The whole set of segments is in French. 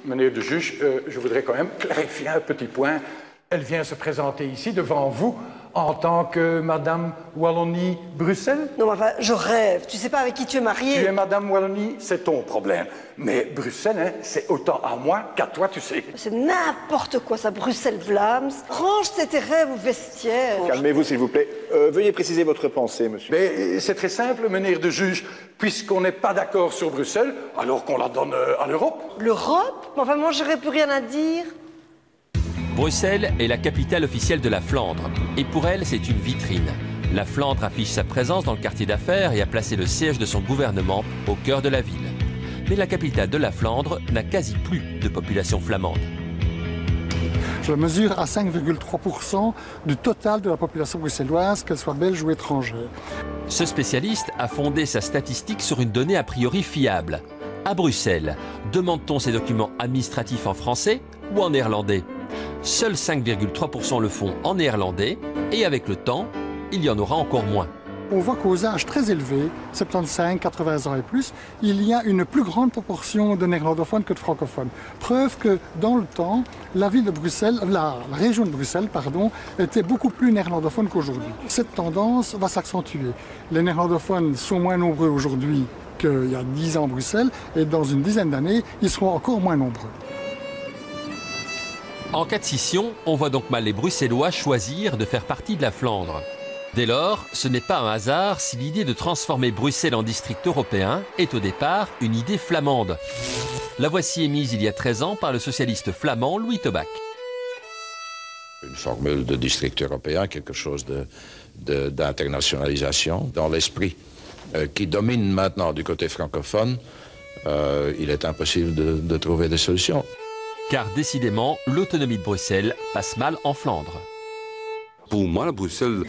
Meneer de juge, je voudrais quand même clarifier un petit point. Elle vient se présenter ici devant vous en tant que Madame Wallonie-Bruxelles. Non, mais enfin, je rêve. Tu sais pas avec qui tu es mariée. Tu es Madame Wallonie, c'est ton problème. Mais Bruxelles, hein, c'est autant à moi qu'à toi, tu sais. C'est n'importe quoi, ça, Bruxelles-Vlaams. Range tes rêves au vestiaire. Calmez-vous, s'il vous plaît. Veuillez préciser votre pensée, monsieur. Mais c'est très simple, meneer de juge. Puisqu'on n'est pas d'accord sur Bruxelles, alors qu'on la donne à l'Europe. L'Europe? Enfin, moi, j'aurais plus rien à dire. Bruxelles est la capitale officielle de la Flandre. Et pour elle, c'est une vitrine. La Flandre affiche sa présence dans le quartier d'affaires et a placé le siège de son gouvernement au cœur de la ville. Mais la capitale de la Flandre n'a quasi plus de population flamande. Je mesure à 5,3% du total de la population bruxelloise, qu'elle soit belge ou étrangère. Ce spécialiste a fondé sa statistique sur une donnée a priori fiable. À Bruxelles, demande-t-on ces documents administratifs en français ou en néerlandais? Seuls 5,3% le font en néerlandais et avec le temps, il y en aura encore moins. On voit qu'aux âges très élevés, 75, 80 ans et plus, il y a une plus grande proportion de néerlandophones que de francophones. Preuve que dans le temps, la ville de Bruxelles, la région de Bruxelles, pardon, était beaucoup plus néerlandophone qu'aujourd'hui. Cette tendance va s'accentuer. Les néerlandophones sont moins nombreux aujourd'hui qu'il y a 10 ans à Bruxelles et dans une dizaine d'années, ils seront encore moins nombreux. En cas de scission, on voit donc mal les Bruxellois choisir de faire partie de la Flandre. Dès lors, ce n'est pas un hasard si l'idée de transformer Bruxelles en district européen est au départ une idée flamande. La voici émise il y a 13 ans par le socialiste flamand Louis Tobak. Une formule de district européen, quelque chose d'internationalisation. Dans l'esprit qui domine maintenant du côté francophone, il est impossible de trouver des solutions. Car décidément, l'autonomie de Bruxelles passe mal en Flandre. Pour moi, Bruxelles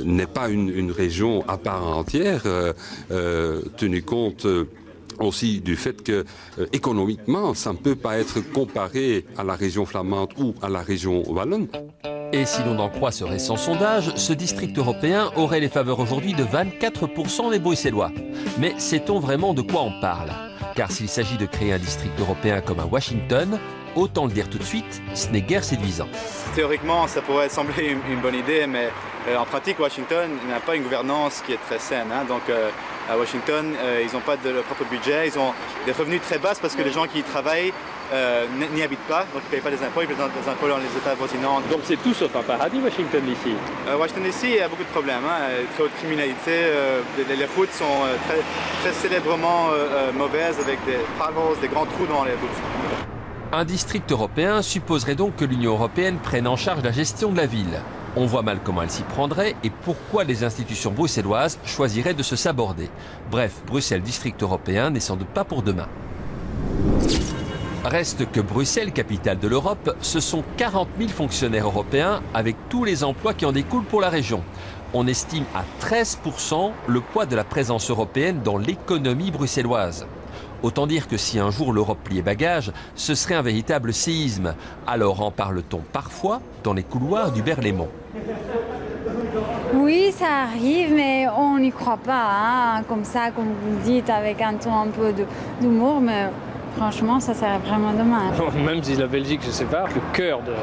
n'est pas une région à part entière, tenu compte aussi du fait que économiquement, ça ne peut pas être comparé à la région flamande ou à la région wallonne. Et si l'on en croit ce récent sondage, ce district européen aurait les faveurs aujourd'hui de 24% des Bruxellois. Mais sait-on vraiment de quoi on parle? Car s'il s'agit de créer un district européen comme à Washington, autant le dire tout de suite, ce n'est guère séduisant. Théoriquement, ça pourrait sembler une bonne idée, mais en pratique, Washington n'a pas une gouvernance qui est très saine. Donc à Washington, ils n'ont pas de leur propre budget, ils ont des revenus très bas parce que les gens qui y travaillent n'y habitent pas, donc ils ne payent pas des impôts, ils payent des impôts dans les États voisinants. Donc c'est tout sauf un paradis, Washington DC. Washington DC, il y a beaucoup de problèmes, très haute criminalité, les routes sont très célèbrement mauvaises avec des potholes, des grands trous dans les routes. Un district européen supposerait donc que l'Union européenne prenne en charge la gestion de la ville. On voit mal comment elle s'y prendrait et pourquoi les institutions bruxelloises choisiraient de se saborder. Bref, Bruxelles district européen n'est sans doute pas pour demain. Reste que Bruxelles, capitale de l'Europe, ce sont 40 000 fonctionnaires européens avec tous les emplois qui en découlent pour la région. On estime à 13% le poids de la présence européenne dans l'économie bruxelloise. Autant dire que si un jour l'Europe pliait bagage, ce serait un véritable séisme. Alors en parle-t-on parfois dans les couloirs du Berlaymont. Oui, ça arrive, mais on n'y croit pas, comme ça, comme vous le dites, avec un ton un peu d'humour, mais franchement, ça serait vraiment dommage. Même si la Belgique, je sais pas, le cœur de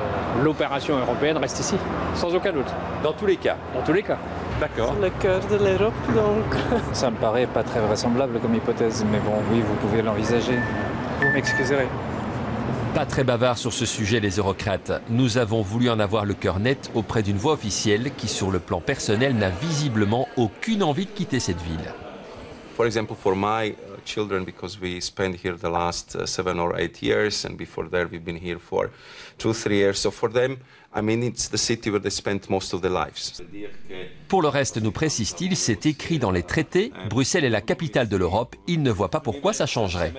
l'opération européenne reste ici, sans aucun doute. Dans tous les cas? Dans tous les cas. D'accord. C'est le cœur de l'Europe, donc. Ça me paraît pas très vraisemblable comme hypothèse, mais bon, oui, vous pouvez l'envisager. Vous m'excuserez. Pas très bavard sur ce sujet, les eurocrates. Nous avons voulu en avoir le cœur net auprès d'une voix officielle qui, sur le plan personnel, n'a visiblement aucune envie de quitter cette ville. For example, for my children, because we spent here the last 7 or 8 years, and before that we've been here for 2-3 years. So for them, I mean, it's the city where they spent most of their lives. Pour le reste, nous précise-t-il, c'est écrit dans les traités. Bruxelles est la capitale de l'Europe. Il ne voit pas pourquoi ça changerait.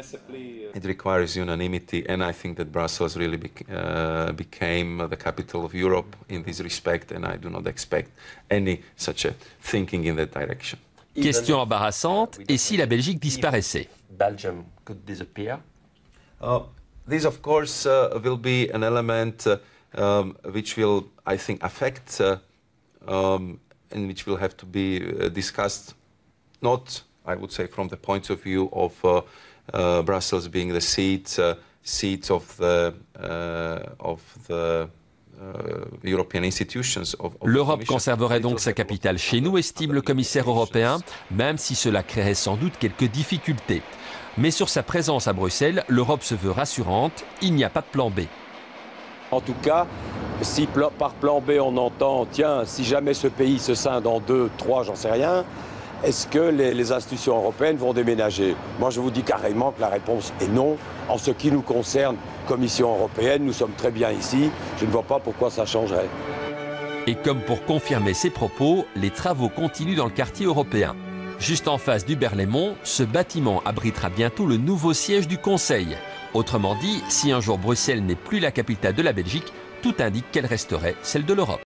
It requires unanimity, and I think that Brussels really became the capital of Europe in this respect, and I do not expect any such a thinking in that direction. Question embarrassante, et si la Belgique disparaissait? Belgium could disappear. This, of course, will be an element which will, I think, affect and which will have to be discussed, not, I would say, from the point of view of Brussels being the seat seats of the European institutions. L'Europe conserverait donc sa capitale chez nous, estime le commissaire européen, même si cela créerait sans doute quelques difficultés. Mais sur sa présence à Bruxelles, l'Europe se veut rassurante, il n'y a pas de plan B. En tout cas, si par plan B on entend, tiens, si jamais ce pays se scinde en 2, 3, j'en sais rien, est-ce que les institutions européennes vont déménager? Moi, je vous dis carrément que la réponse est non. En ce qui nous concerne, Commission européenne, nous sommes très bien ici. Je ne vois pas pourquoi ça changerait. Et comme pour confirmer ses propos, les travaux continuent dans le quartier européen. Juste en face du Berlaymont, ce bâtiment abritera bientôt le nouveau siège du Conseil. Autrement dit, si un jour Bruxelles n'est plus la capitale de la Belgique, tout indique qu'elle resterait celle de l'Europe.